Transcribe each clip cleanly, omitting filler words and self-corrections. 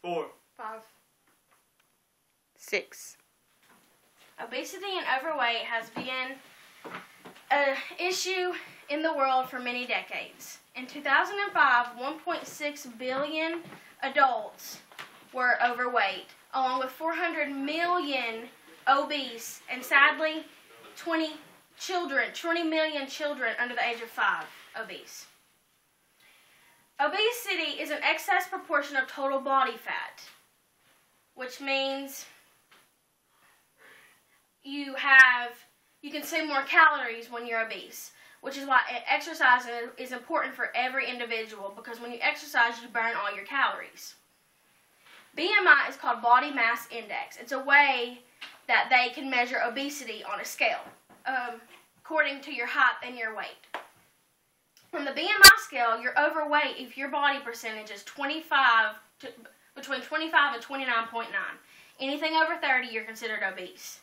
4. 5. 6. Obesity and overweight has been an issue in the world for many decades. In 2005, 1.6 billion adults were overweight, along with 400 million obese, and sadly, 20 million children under the age of 5 obese. Obesity is an excess proportion of total body fat, which means you consume more calories when you're obese, which is why exercise is important for every individual, because when you exercise, you burn all your calories. BMI is called body mass index. It's a way that they can measure obesity on a scale, according to your height and your weight. From the BMI scale, you're overweight if your body percentage is between 25 and 29.9. Anything over 30, you're considered obese.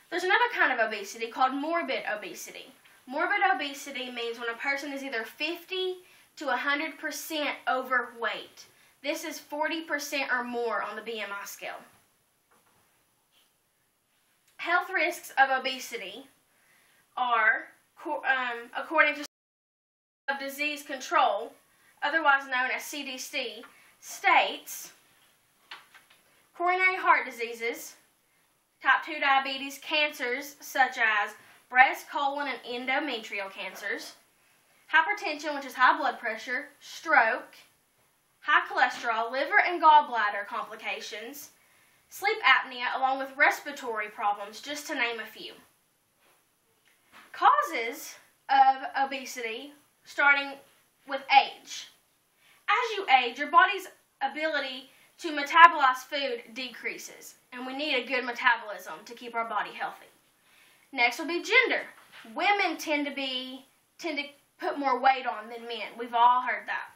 There's another kind of obesity called morbid obesity. Morbid obesity means when a person is either 50 to 100% overweight. This is 40% or more on the BMI scale. Health risks of obesity are, according to of Disease Control, otherwise known as CDC, states coronary heart diseases, type 2 diabetes, cancers such as breast, colon, and endometrial cancers, hypertension, which is high blood pressure, stroke, high cholesterol, liver and gallbladder complications, sleep apnea, along with respiratory problems, just to name a few. Causes of obesity, starting with age. As you age, your body's ability to metabolize food decreases, and we need a good metabolism to keep our body healthy. Next will be gender. Women tend to put more weight on than men. We've all heard that.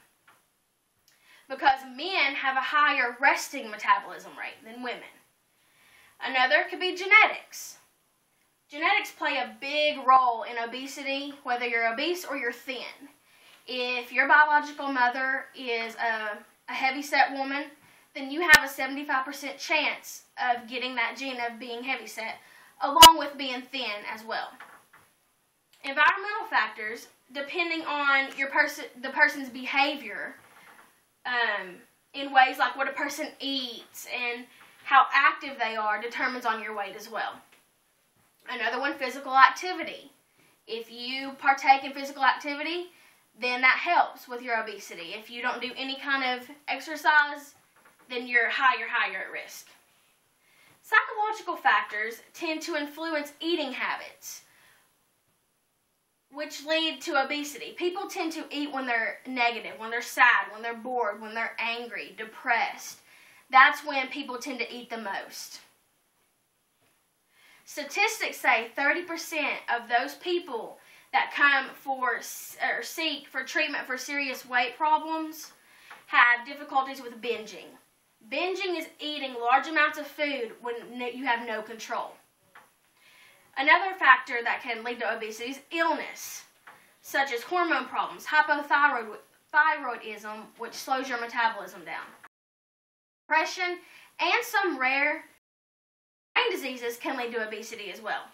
Because men have a higher resting metabolism rate than women. Another could be genetics. Genetics play a big role in obesity, whether you're obese or you're thin. If your biological mother is a heavy-set woman, then you have a 75% chance of getting that gene of being heavy-set, along with being thin as well. Environmental factors, depending on the person's behavior, in ways like what a person eats and how active they are, determines on your weight as well. Another one, physical activity. If you partake in physical activity, then that helps with your obesity. If you don't do any kind of exercise, then you're higher at risk. Psychological factors tend to influence eating habits, which lead to obesity. People tend to eat when they're negative, when they're sad, when they're bored, when they're angry, depressed. That's when people tend to eat the most. Statistics say 30% of those people that come for or seek for treatment for serious weight problems have difficulties with binging. Binging is eating large amounts of food when you have no control. Another factor that can lead to obesity is illness, such as hormone problems, hypothyroidism, which slows your metabolism down. Depression and some rare brain diseases can lead to obesity as well.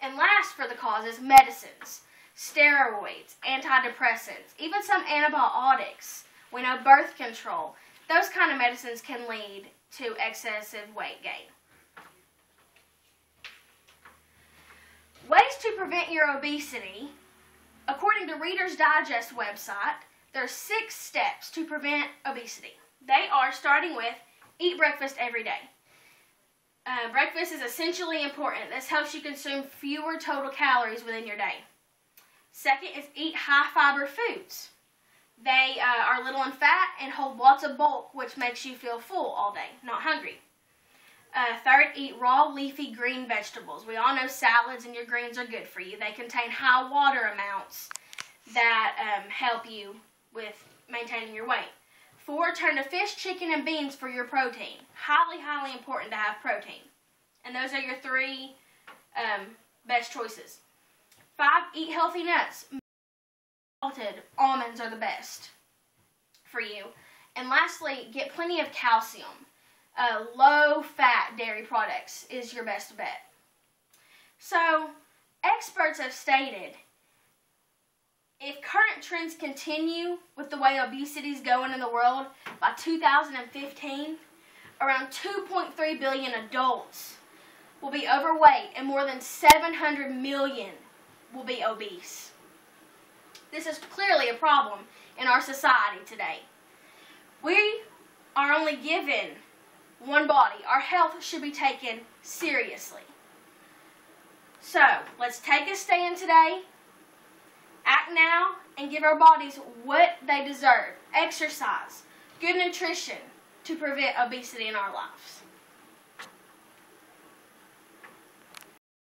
And last for the causes, medicines, steroids, antidepressants, even some antibiotics. We know birth control. Those kind of medicines can lead to excessive weight gain. Ways to prevent your obesity. According to Reader's Digest website, there are 6 steps to prevent obesity. They are, starting with, eat breakfast every day. Breakfast is essentially important. This helps you consume fewer total calories within your day. Second is eat high-fiber foods. They are little in fat and hold lots of bulk, which makes you feel full all day, not hungry. Third, eat raw, leafy, green vegetables. We all know salads and your greens are good for you. They contain high water amounts that help you with maintaining your weight. 4, turn to fish, chicken, and beans for your protein. Highly important to have protein. And those are your 3 best choices. 5, eat healthy nuts. Salted almonds are the best for you. And lastly, get plenty of calcium. Low-fat dairy products is your best bet. So, experts have stated, if current trends continue with the way obesity is going in the world, by 2015, around 2.3 billion adults will be overweight and more than 700 million will be obese. This is clearly a problem in our society today. We are only given one body. Our health should be taken seriously. So, let's take a stand today, act now, and give our bodies what they deserve. Exercise, good nutrition to prevent obesity in our lives.